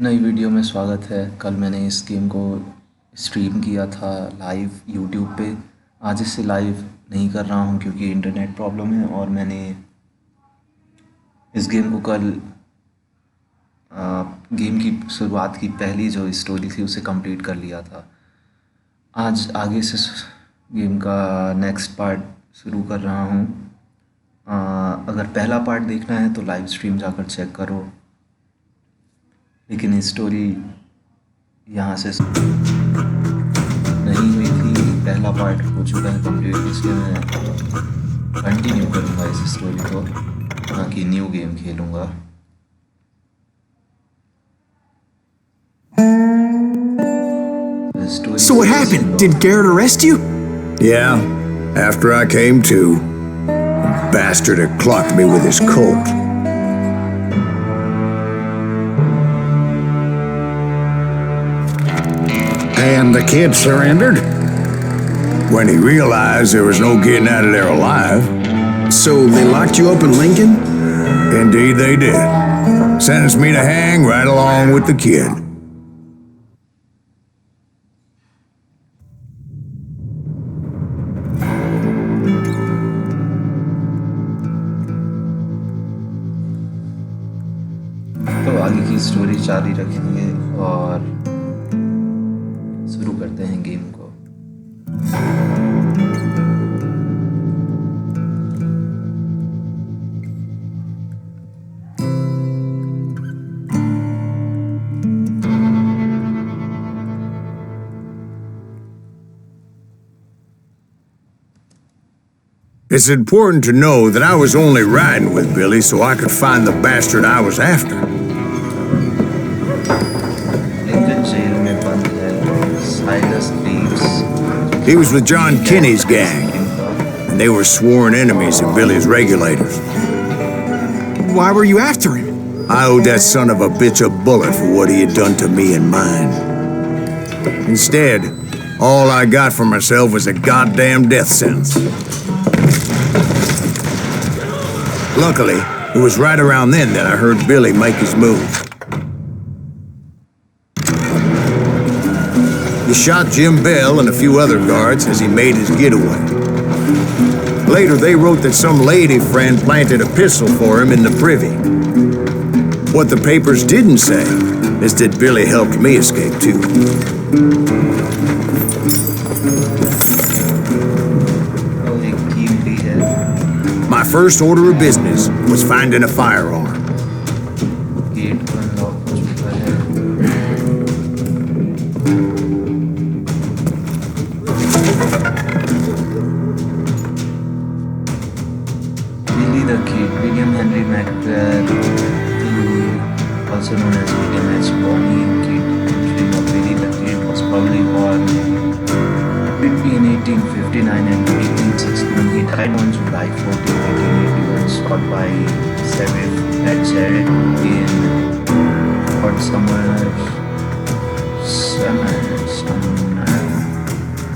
नई वीडियो में स्वागत है। कल मैंने इस गेम को स्ट्रीम किया था लाइव यूट्यूब पे। आज इसे लाइव नहीं कर रहा हूँ क्योंकि इंटरनेट प्रॉब्लम है और मैंने इस गेम को कल गेम की शुरुआत की पहली जो स्टोरी थी उसे कंप्लीट कर लिया था। आज आगे से गेम का नेक्स्ट पार्ट शुरू कर रहा हूँ। अगर पहला पार्ट देखना है तो लाइव स्ट्रीम जाकर चेक करो, लेकिन स्टोरी यहाँ से नहीं हुई थी। पहला पार्ट हो चुका है कंप्लीट, इसलिए मैं कंटिन्यू करूँगा इस स्टोरी को, ना कि न्यू गेम खेलूँगा। So what happened? Did Garrett arrest you? Yeah, after I came to, the bastard had clocked me with his Colt. And the kid surrendered? When he realized there was no getting out of there alive. So they locked you up in Lincoln? Indeed they did. Sentenced me to hang right along with the kid. तो आगे की story जारी रखेंगे और शुरू करते हैं game को। It's important to know that I was only riding with Billy so I could find the bastard I was after. Lincoln jail में बंद है Silas Reeves. He was with John Kinney's gang, and they were sworn enemies of Billy's regulators. Why were you after him? I owed that son of a bitch a bullet for what he had done to me and mine. Instead, all I got for myself was a goddamn death sentence. Luckily, it was right around then that I heard Billy make his move. He shot Jim Bell and a few other guards as he made his getaway. Later, they wrote that some lady friend planted a pistol for him in the privy. What the papers didn't say is that Billy helped me escape too. My first order of business was finding a firearm. Gate को unlock हो चुका है। Billy the Kid, William Henry McGrath, also known as William H. Bonnie Kid, entry of Billy the Kid was probably born between 1859 and 1861. He died on July 14, 1881, shot by Sheriff Jared in Fort Sumner.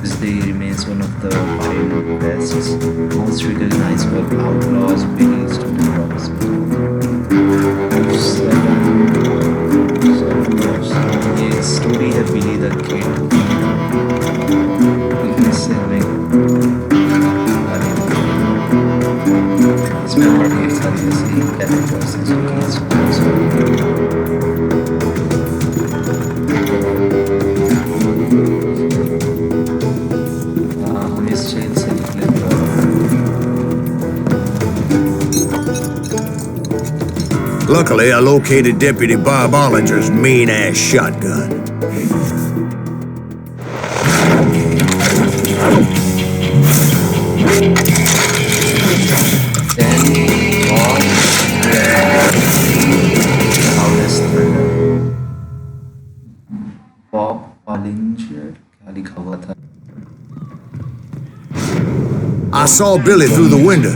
This day remains one of the finest, most recognized outlaws. Billy stood in proximity. ये story है बिली the kid. इसमें और ढेर सारी ऐसी characters हैं जो कि हम इस जेल से निकले तो Luckily, I located Deputy Bob Ollinger's mean-ass shotgun. Bob Ollinger क्या लिखा हुआ था? I saw Billy through the window,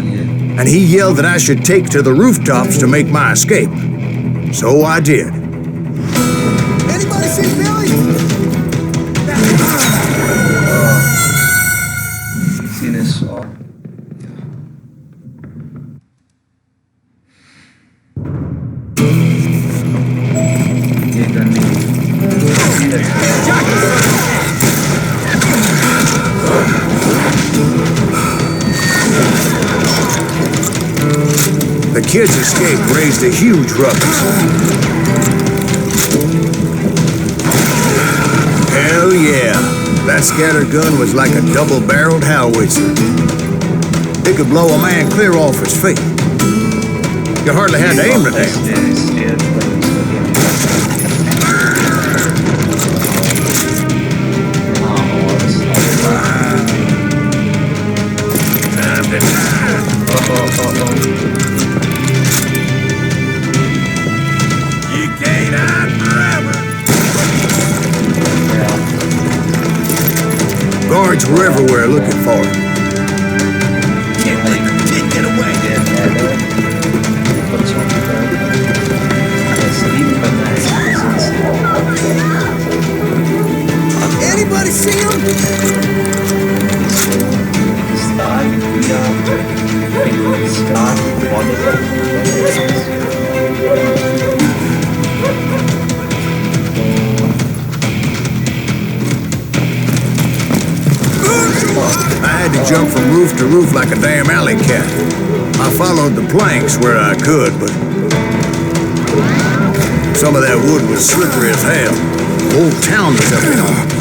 and he yelled that I should take to the rooftops to make my escape. So I did. Anybody see Billy? किसी ने shot The kid's escape raised a huge ruckus. Hell yeah! That scatter gun was like a double-barreled howitzer. It could blow a man clear off his feet. You hardly had to aim the damn thing. You can't hide forever. Guards were everywhere looking for him. Can't let the kid get away. Anybody see him? I had to jump from roof to roof like a damn alley cat. I followed the planks where I could, but some of that wood was slippery as hell. The whole town was up in arms.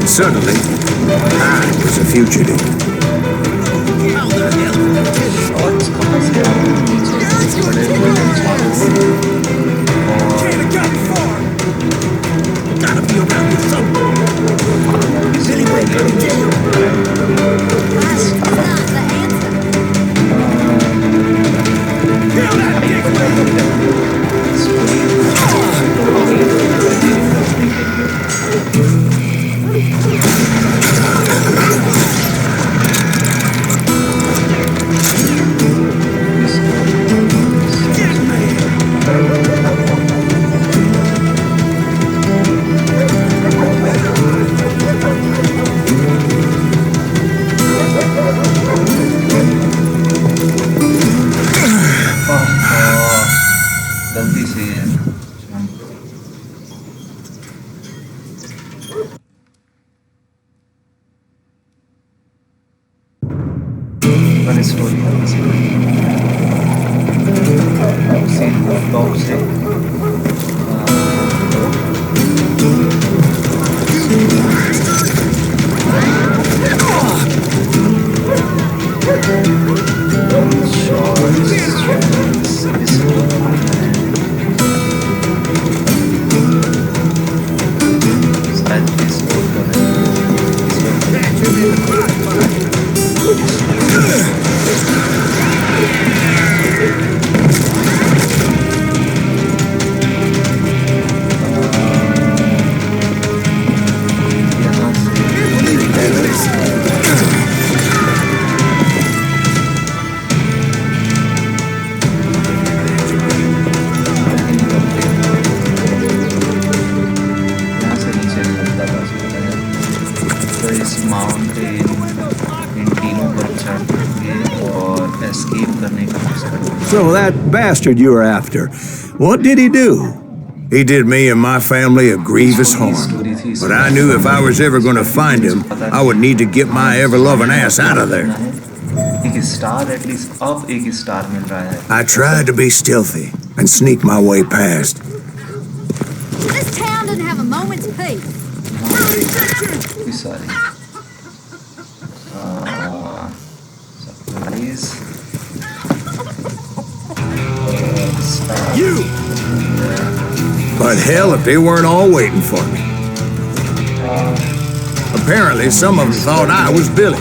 And suddenly, I was a fugitive. Can't have gotten far. Gotta be around here somewhere. Is anybody gonna get you? That's not the answer. Kill that गलती से one story top से So that bastard you were after, what did he do? He did me and my family a grievous harm. But I knew if I was ever going to find him, I would need to get my ever-loving ass out of there. I tried to be stealthy and sneak my way past. This town doesn't have a moment's peace. Sorry. Supplies. You! But hell, if they weren't all waiting for me. Apparently, some of them thought I was Billy.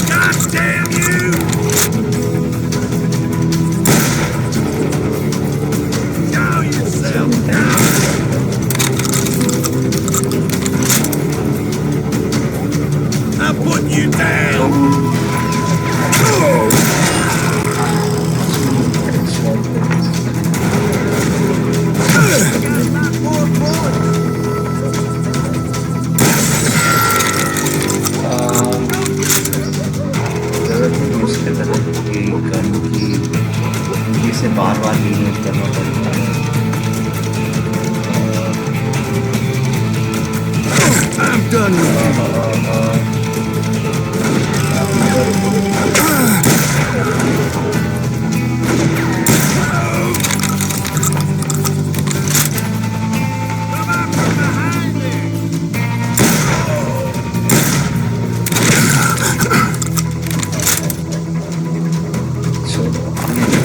God damn you! Show yourself now! I'm putting you down! done with you.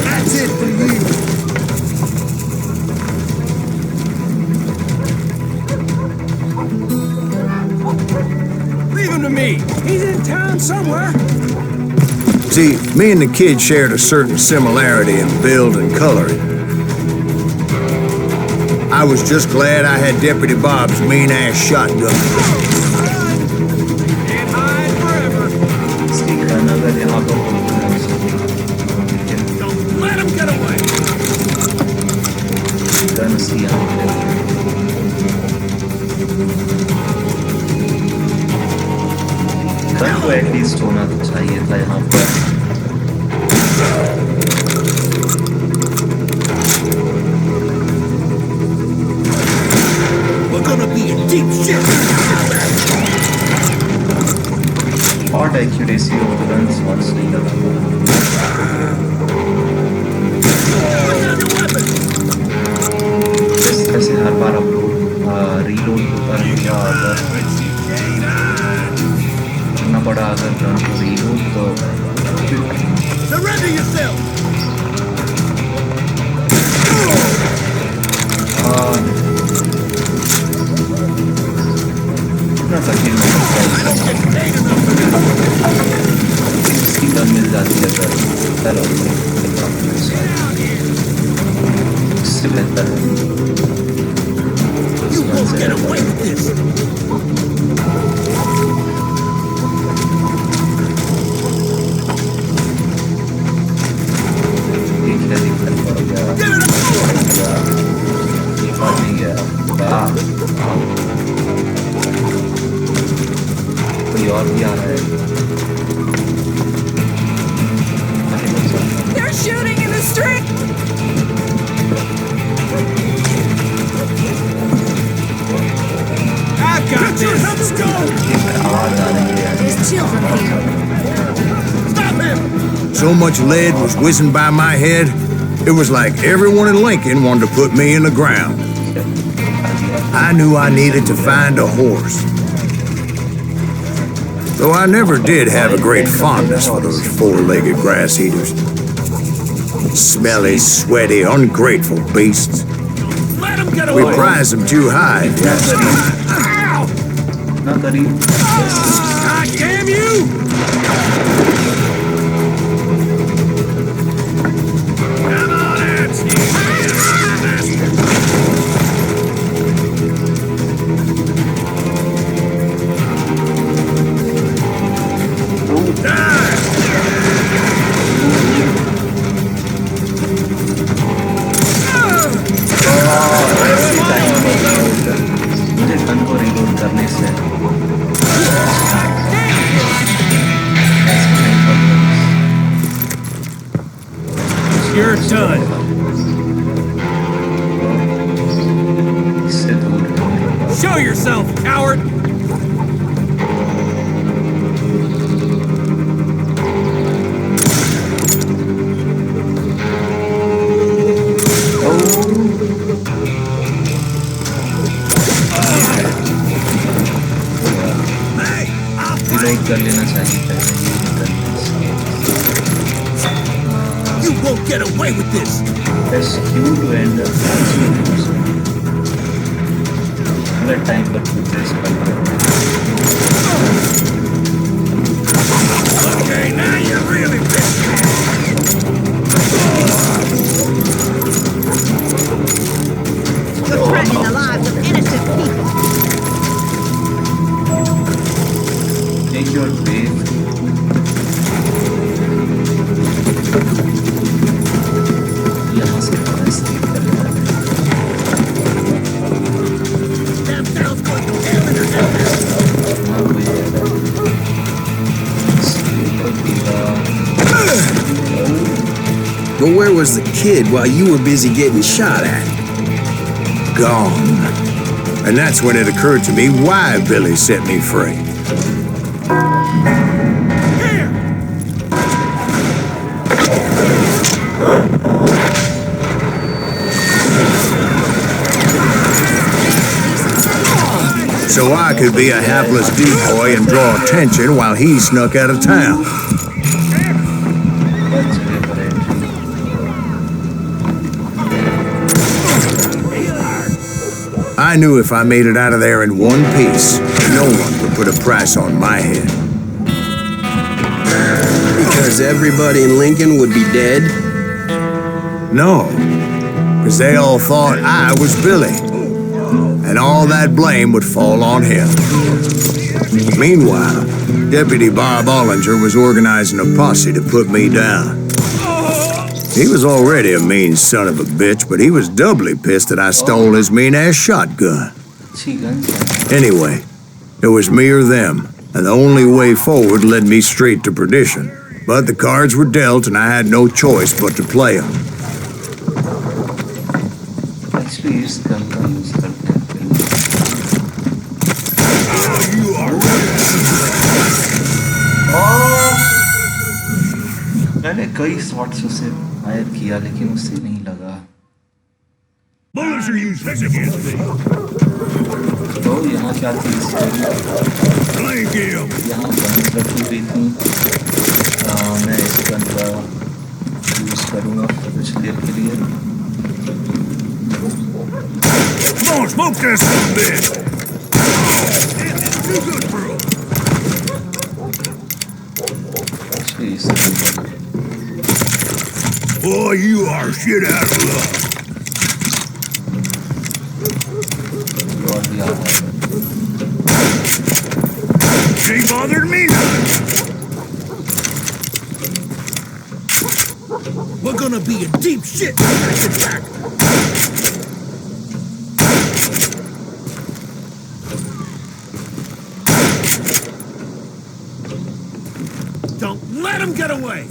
That's it for you. Leave him to me. He's in town somewhere. See, me and the kid shared a certain similarity in build and coloring. I was just glad I had Deputy Bob's mean-ass shotgun. Can't hide forever. अगर यहाँ पर Don't let him get away. Guns यहाँ पे gun तो at least होना तो चाहिए था यहाँ पर We're gonna be in deep shit. Hot accuracy of the guns once नहीं लगा इस तरह से हर बार आप लोग रीलोड होता रहेगा अगर करना पड़ा अगर गन को रीलोड तो Surrender yourself. इतना कठिन इसकी गन मिल जाती है अगर इससे बेहतर You won't get away with this. Give it up. कोई और भी आ रहा है They're shooting in the street! I got this. Let's go. आवाज आ रही है There's children here. Stop him. So much lead was whizzing by my head, it was like everyone in Lincoln wanted to put me in the ground. I knew I needed to find a horse. Though I never did have a great fondness for those four-legged grass eaters. Smelly, sweaty, ungrateful beasts. Let him get We away. prize them too high. Ow! ना करीब God damn you! Come on out, मुझे gun को reload करने से You're done. इससे दूर Show yourself, coward. Hey, I'll reload कर लेना चाहिए पहले ये करने You won't get away with this. Press Q to end the let time पर प्रेस करना Okay, now you're really pissed. You're threatening the lives of innocent people. take your breath यहाँ से press कर लेना Damn town's going to hell in a हाँ कोई But where was the kid while you were busy getting shot at? Gone. And that's when it occurred to me why Billy set me free. So I could be a hapless decoy and draw attention while he snuck out of town. That's great for entry. I knew if I made it out of there in one piece, no one would put a price on my head. Because everybody in Lincoln would be dead? No, because they all thought I was Billy, and all that blame would fall on him. Meanwhile, Deputy Bob Ollinger was organizing a posse to put me down. He was already a mean son of a bitch, but he was doubly pissed that I stole his mean-ass shotgun. COJ Gunslinger. Anyway, it was me or them, and the only way forward led me straight to perdition. But the cards were dealt, and I had no choice but to play them. Actually, इस gun का use करते हैं पहले. मैंने कई shots उसे fire किया लेकिन उससे नहीं लगा. Bullets are useless against me. तो यहाँ क्या चीज है? Blank him. यहाँ गन्स रखी हुई थी. मैं इस गन का यूज करूँगा कुछ देर के लिए. Come on, smoke this one bit. This is too good for us. Actually, इस Boy, you are shit out of luck. और भी आ रहा है. Ain't bothered me none. We're gonna be in deep shit when I get back. Don't let him get away.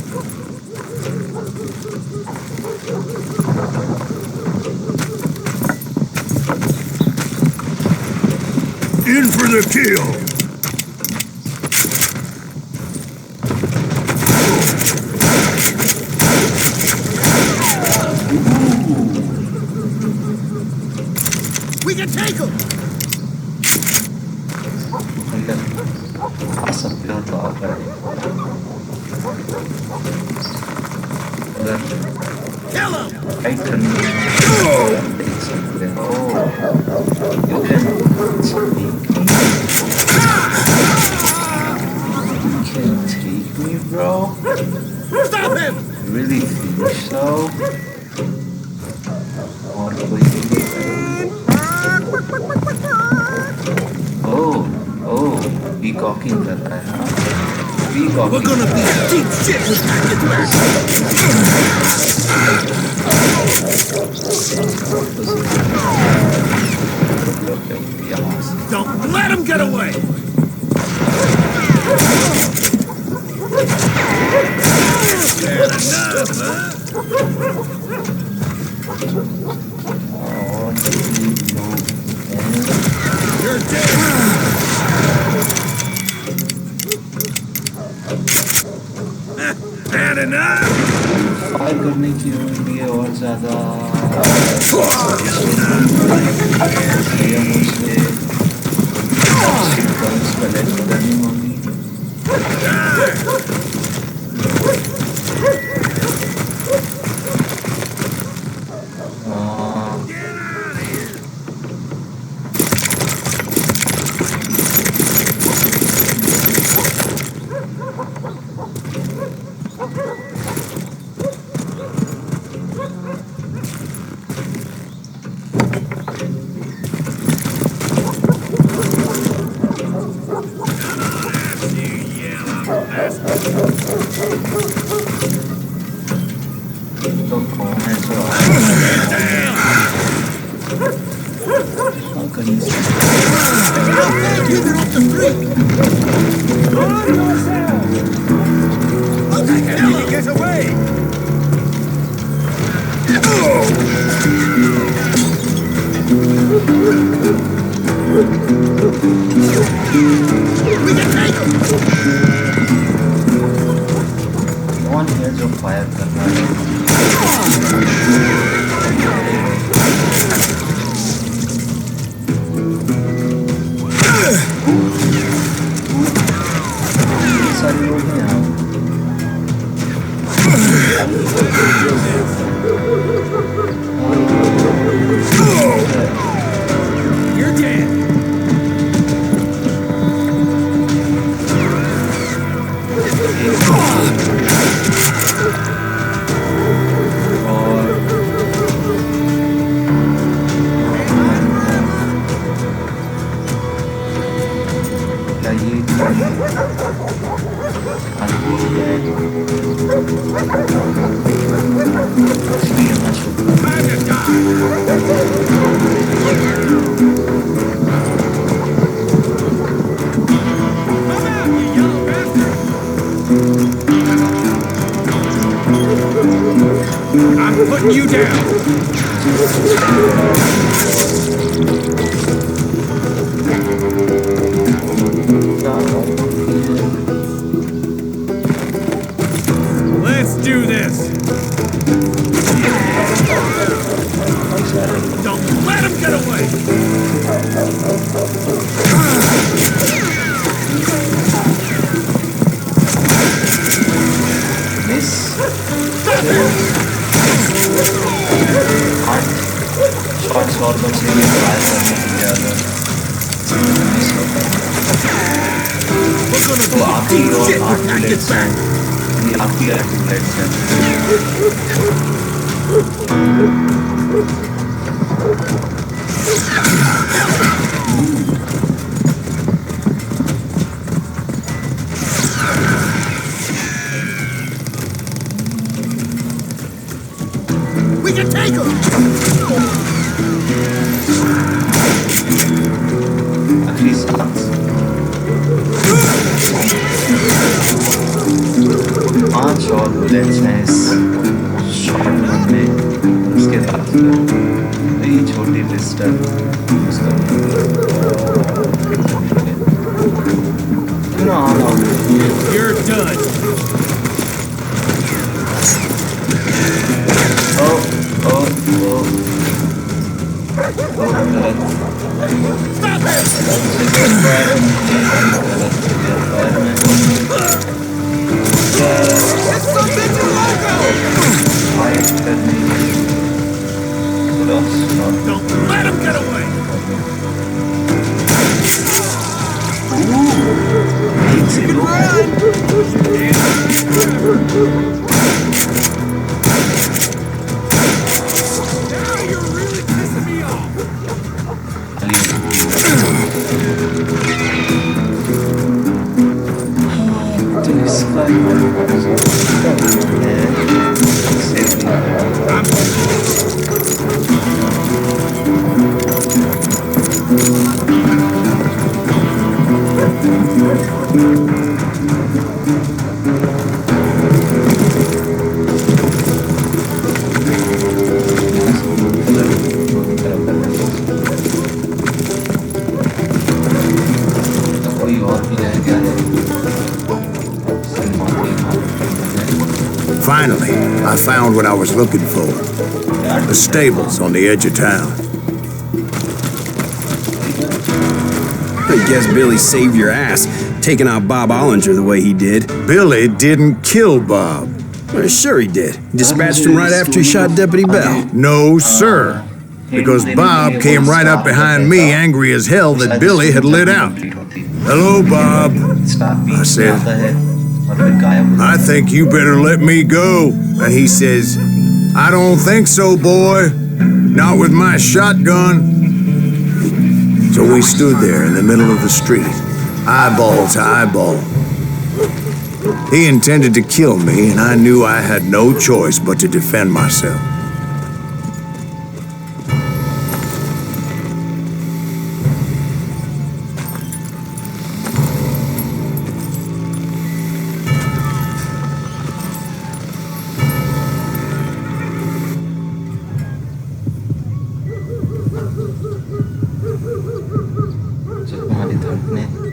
In for the kill. We can take him. आ सकते हो तो आप करें. अगर Kill him. फाइट करनी है देख सकते हो. You can take me, bro. Stop him. Really think so? और कोई peacocking कर रहा है. हाँ We're peacocking. gonna be in deep shit when I get back. Okay, यहाँ से. Don't let him get away. Had enough, huh? और ये लोग हैं. You're dead. Had enough. Fire करने के लिए और ज़्यादा ये मुझे गन्स कलेक्ट करनी होगी. तो कौन है जो कहीं से Get away. We can take him! कौन है जो फायर कर रहा है? ये सारे लोग हैं यहाँ। You're dead! I'm putting you down! Let's do this! Don't let him get away! Miss. Shorts और बस ये फायर करने की ज़्यादा मिस होता है। तो आपकी और आठ बुलेट्स हैं। ये आपकी 8 बुलेट्स हैं। We can take him! आखिरी सांस। 5 और बुलेट्स हैं इस शॉटगन में। उसके बाद ये छोटी पिस्टल उसका no. You're done! Oh. Stop it! It's so big to logo! Don't let him get away! Now you're really pissing me off! कोई और भी रह गया है। Finally, I found what I was looking for. The stables on the edge of town. I guess Billy saved your ass, taking out Bob Ollinger the way he did. Billy didn't kill Bob. Well, sure he did. He dispatched him right after he shot Deputy Bell. No, sir. Because Bob came right up behind me, angry as hell that Billy had lit out. Hello, Bob. I said, I think you better let me go. And he says, I don't think so, boy. Not with my shotgun. So we stood there in the middle of the street, eyeball to eyeball. He intended to kill me, and I knew I had no choice but to defend myself. जब तुम्हारी धड़कनें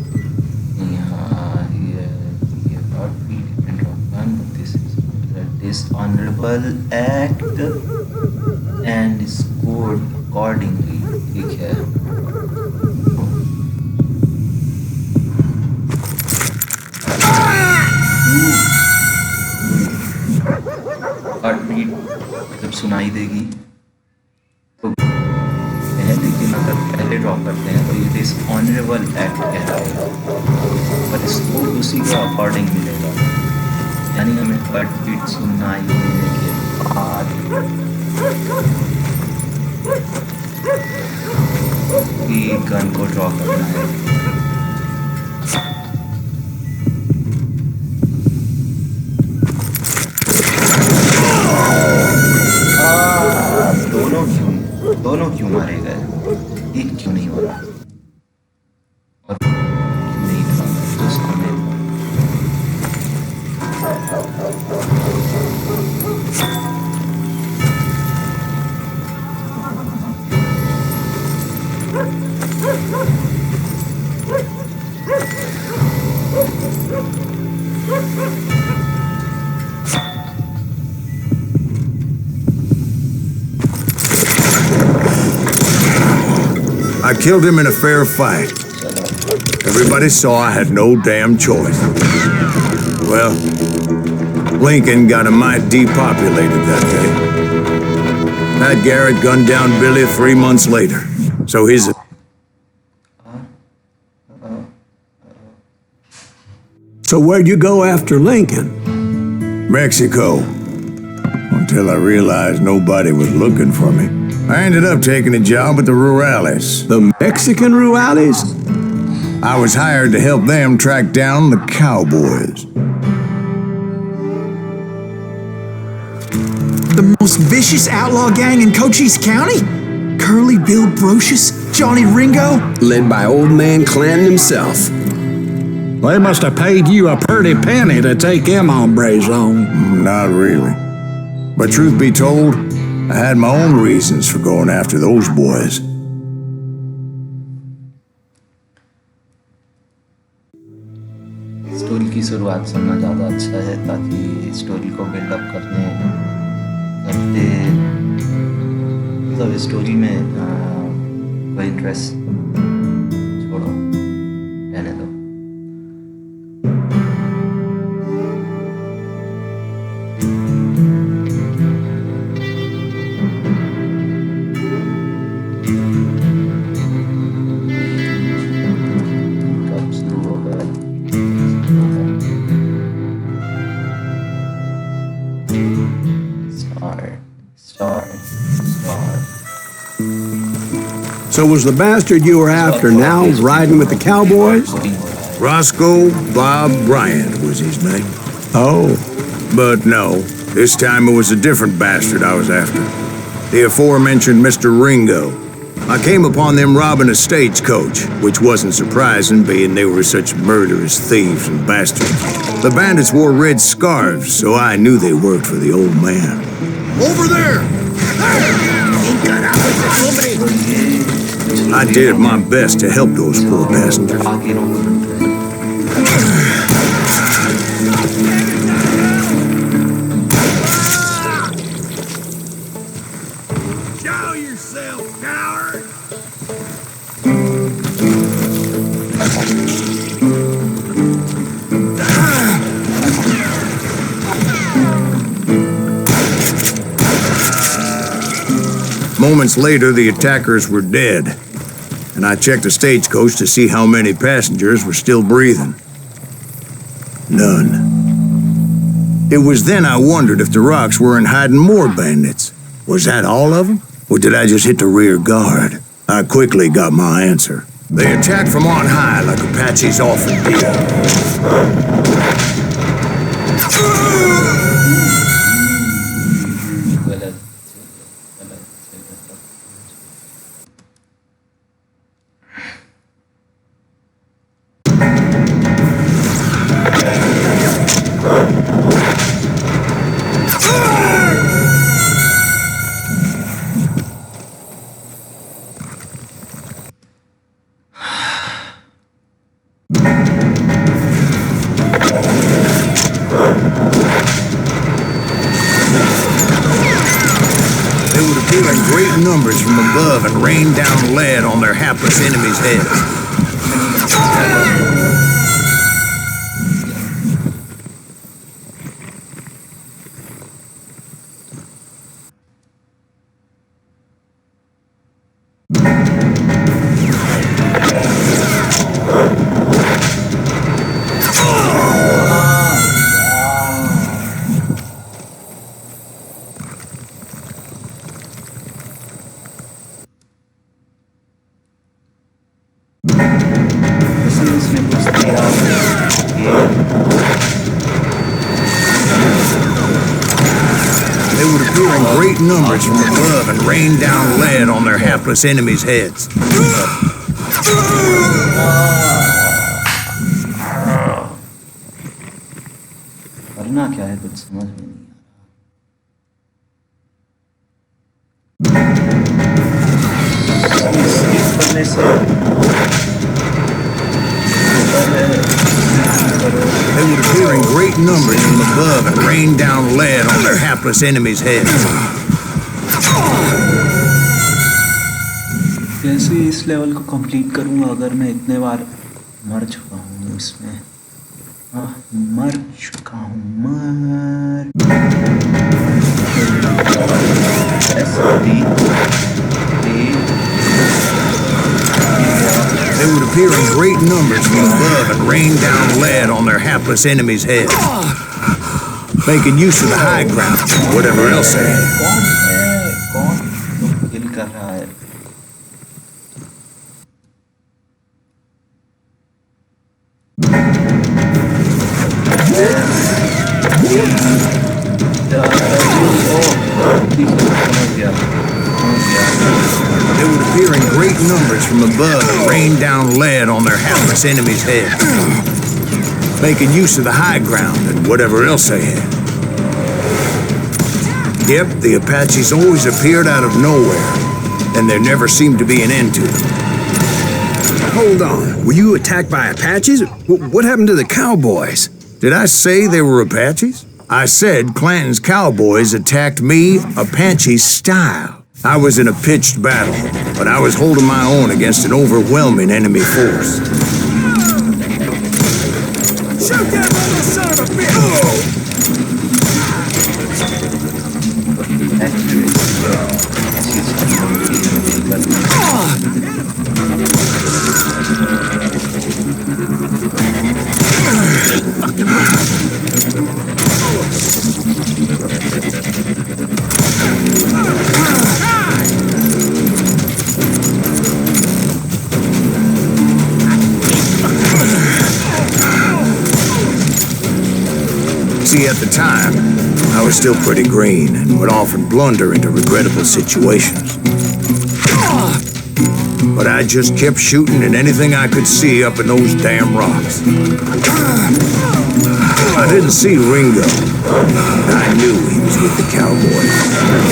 honorable act and scored accordingly. ठीक है. Heart beat जब सुनाई देगी तो पहले draw करते हैं तो ये इस ऑनरेबल एक्ट कहलाएगा पर इसको उसी के अकॉर्डिंग मिलेगा यानी हमें हार्ट बीट सुनाई देने के बाद ही गन को ड्रॉ करना है. दोनों क्यों मारे गए? एक क्यों नहीं मारा? और क्यों नहीं था तो सामने I killed him in a fair fight. Everybody saw I had no damn choice. Well, Lincoln got a mite depopulated that day. Pat Garrett gunned down Billy 3 months later. So he's a... So where'd you go after Lincoln? Mexico. Until I realized nobody was looking for me. I ended up taking a job at the Rurales. The Mexican Rurales? I was hired to help them track down the cowboys. The most vicious outlaw gang in Cochise County? Curly Bill Brocious? Johnny Ringo? Led by old man Clanton himself. They must have paid you a pretty penny to take them hombres on. Not really. But truth be told, I had my own reasons for going after those boys. Story की शुरुआत सुनना ज़्यादा अच्छा है ताकि story को buildup करते मतलब स्टोरी में कोई इंटरेस्ट छोड़ो रहने दो. So was the bastard you were after now riding with the cowboys? Roscoe Bob Bryant was his name. Oh. But no, this time it was a different bastard I was after. The aforementioned Mr. Ringo. I came upon them robbing a stagecoach, which wasn't surprising being they were such murderous thieves and bastards. The bandits wore red scarves, so I knew they worked for the old man. Over there! I did my best to help those poor passengers. Show yourself, coward! Moments later, the attackers were dead, and I checked the stagecoach to see how many passengers were still breathing. None. It was then I wondered if the rocks weren't hiding more bandits. Was that all of them? Or did I just hit the rear guard? I quickly got my answer. They attacked from on high like Apaches often did. numbers from above and rained down lead on their hapless enemies' heads. They would appear in great numbers from above and rain down lead on their hapless enemies' heads. करना क्या है कुछ समझ में नहीं आ रहा। Skip करने से They would appear in great numbers from above and rain down lead on their hapless enemies' heads. कैसे इस लेवल को कंप्लीट करूंगा अगर मैं इतने बार मर चुका हूँ इसमें। मर चुका हूँ They would appear in great numbers from above and rain down lead on their hapless enemies' heads, making use of the high ground, whatever else they had. कौन किल कर रहा है? They would appear in great numbers from above and rain down lead on their hapless enemies' heads, making use of the high ground and whatever else they had. Yep, the Apaches always appeared out of nowhere, and there never seemed to be an end to them. Hold on. Were you attacked by Apaches? What happened to the cowboys? Did I say they were Apaches? I said Clanton's cowboys attacked me Apache style. I was in a pitched battle, but I was holding my own against an overwhelming enemy force. Shoot that little son of a bitch! See, at the time, I was still pretty green and would often blunder into regrettable situations. But I just kept shooting at anything I could see up in those damn rocks. I didn't see Ringo. I knew he was with the cowboys.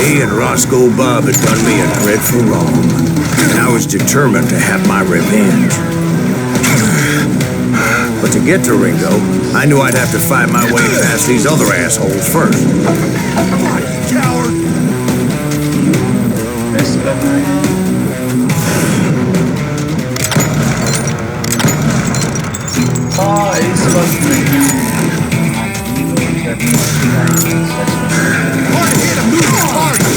He and Roscoe Bob had done me a dreadful wrong, and I was determined to have my revenge. But to get to Ringo, I knew I'd have to fight my way past these other assholes first. Come on, you coward! Want to hit a moving target!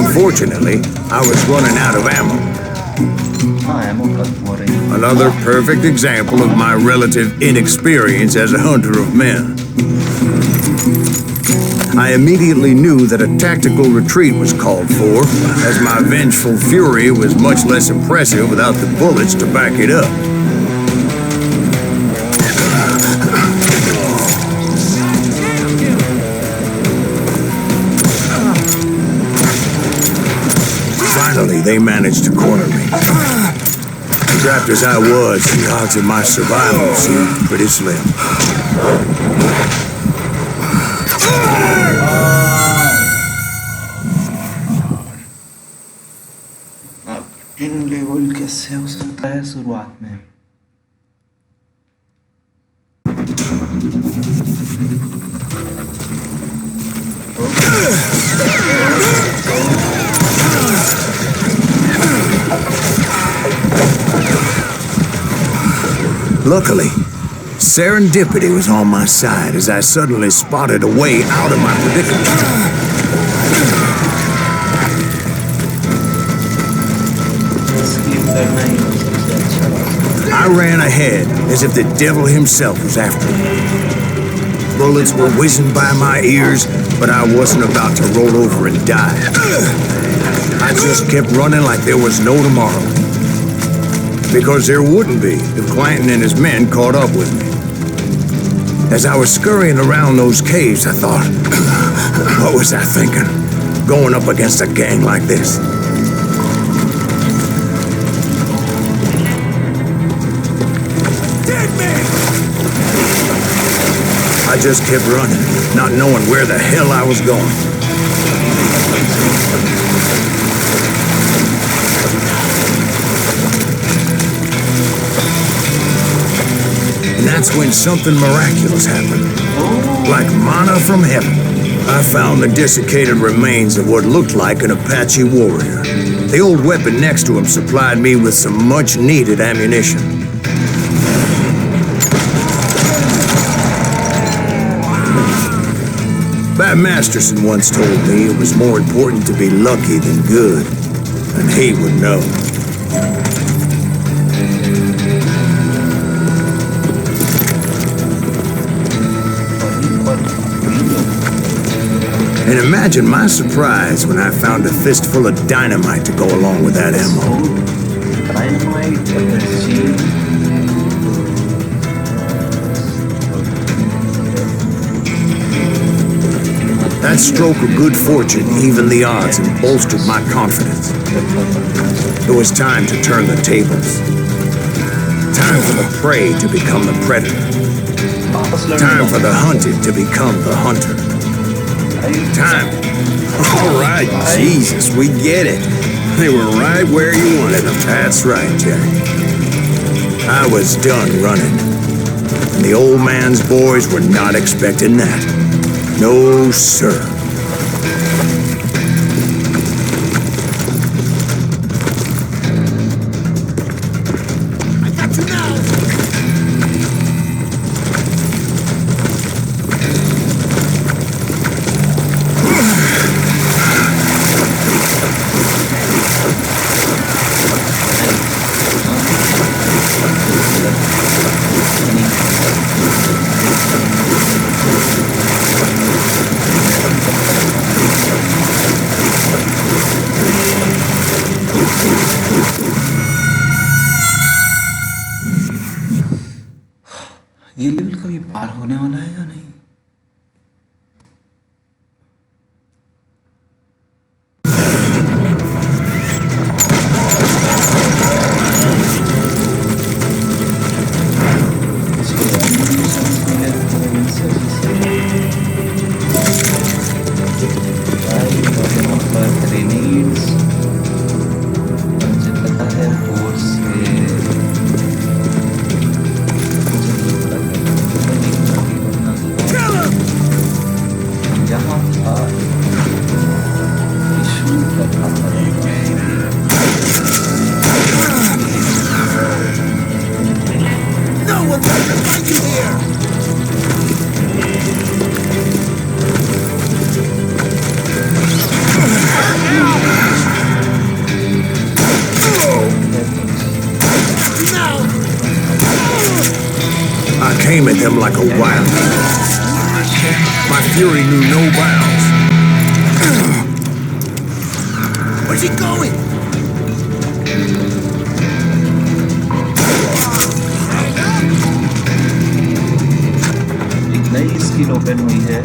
Unfortunately, I was running out of ammo. हाँ ammo खत्म हो रही है Another perfect example of my relative inexperience as a hunter of men. I immediately knew that a tactical retreat was called for, as my vengeful fury was much less impressive without the bullets to back it up. Finally, they managed to corner me. Trapped as I was, the odds of my survival seemed pretty slim. In level कैसे हो सकता है शुरुआत में Luckily, serendipity was on my side as I suddenly spotted a way out of my predicament. Skip करना ही सबसे अच्छा रास्ता I ran ahead as if the devil himself was after me. Bullets were whizzing by my ears, but I wasn't about to roll over and die. I just kept running like there was no tomorrow. Because there wouldn't be if Clanton and his men caught up with me. As I was scurrying around those caves, I thought, what was I thinking? Going up against a gang like this? I just kept running, not knowing where the hell I was going. And that's when something miraculous happened. Like manna from heaven. I found the desiccated remains of what looked like an Apache warrior. The old weapon next to him supplied me with some much-needed ammunition. Bat Masterson once told me it was more important to be lucky than good, and he would know. And imagine my surprise when I found a fistful of dynamite to go along with that ammo. Dynamite energy That stroke of good fortune evened the odds and bolstered my confidence. It was time to turn the tables. Time for the prey to become the predator. Time for the hunted to become the hunter. Time. All right, Jesus, we get it. They were right where you wanted them. That's right, Jack. I was done running. And the old man's boys were not expecting that. No, sir. I got you now. ये level कभी पार होने वाला है या नहीं No one's ever find you here. came at them like a wild beast. My fury knew no bounds. Where's he going? एक नई skill open हुई है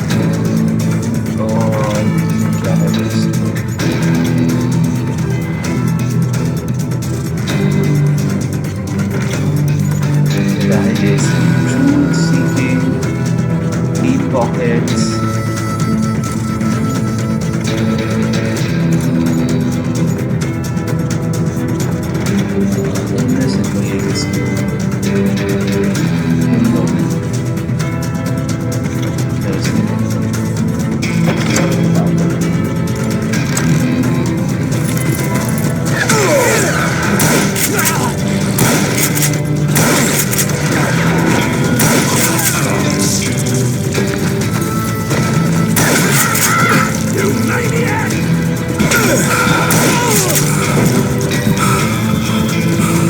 और क्या है this? Truth seeking, deep pockets. इनमें से कोई एक skill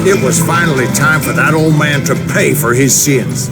It was finally time for that old man to pay for his sins.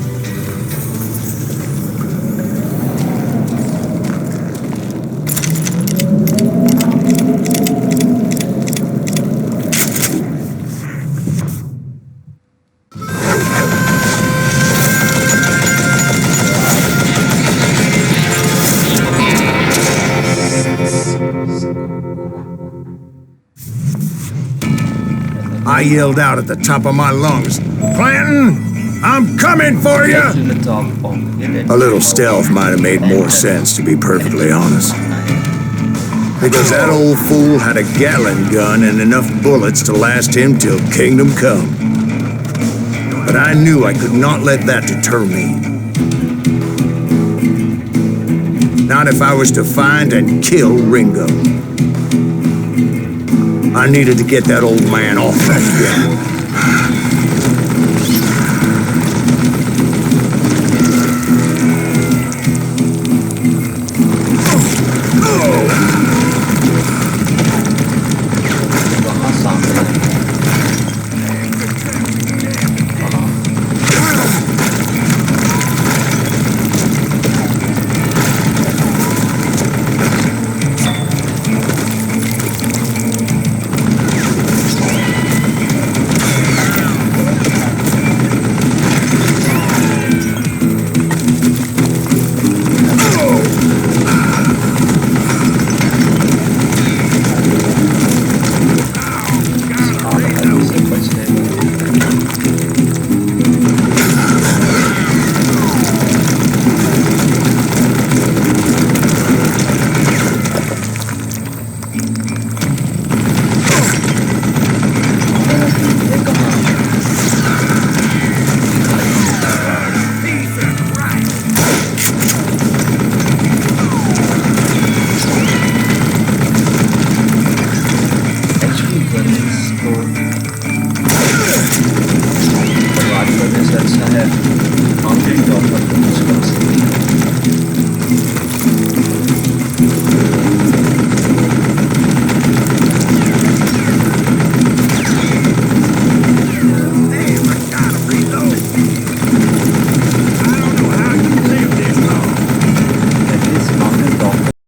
I yelled out at the top of my lungs, "Clanton, I'm coming for you!" to the top of it. A little stealth might have made more sense, to be perfectly honest. Because that old fool had a Gatling gun and enough bullets to last him till kingdom come. But I knew I could not let that deter me. Not if I was to find and kill Ringo. I needed to get that old man off that gun.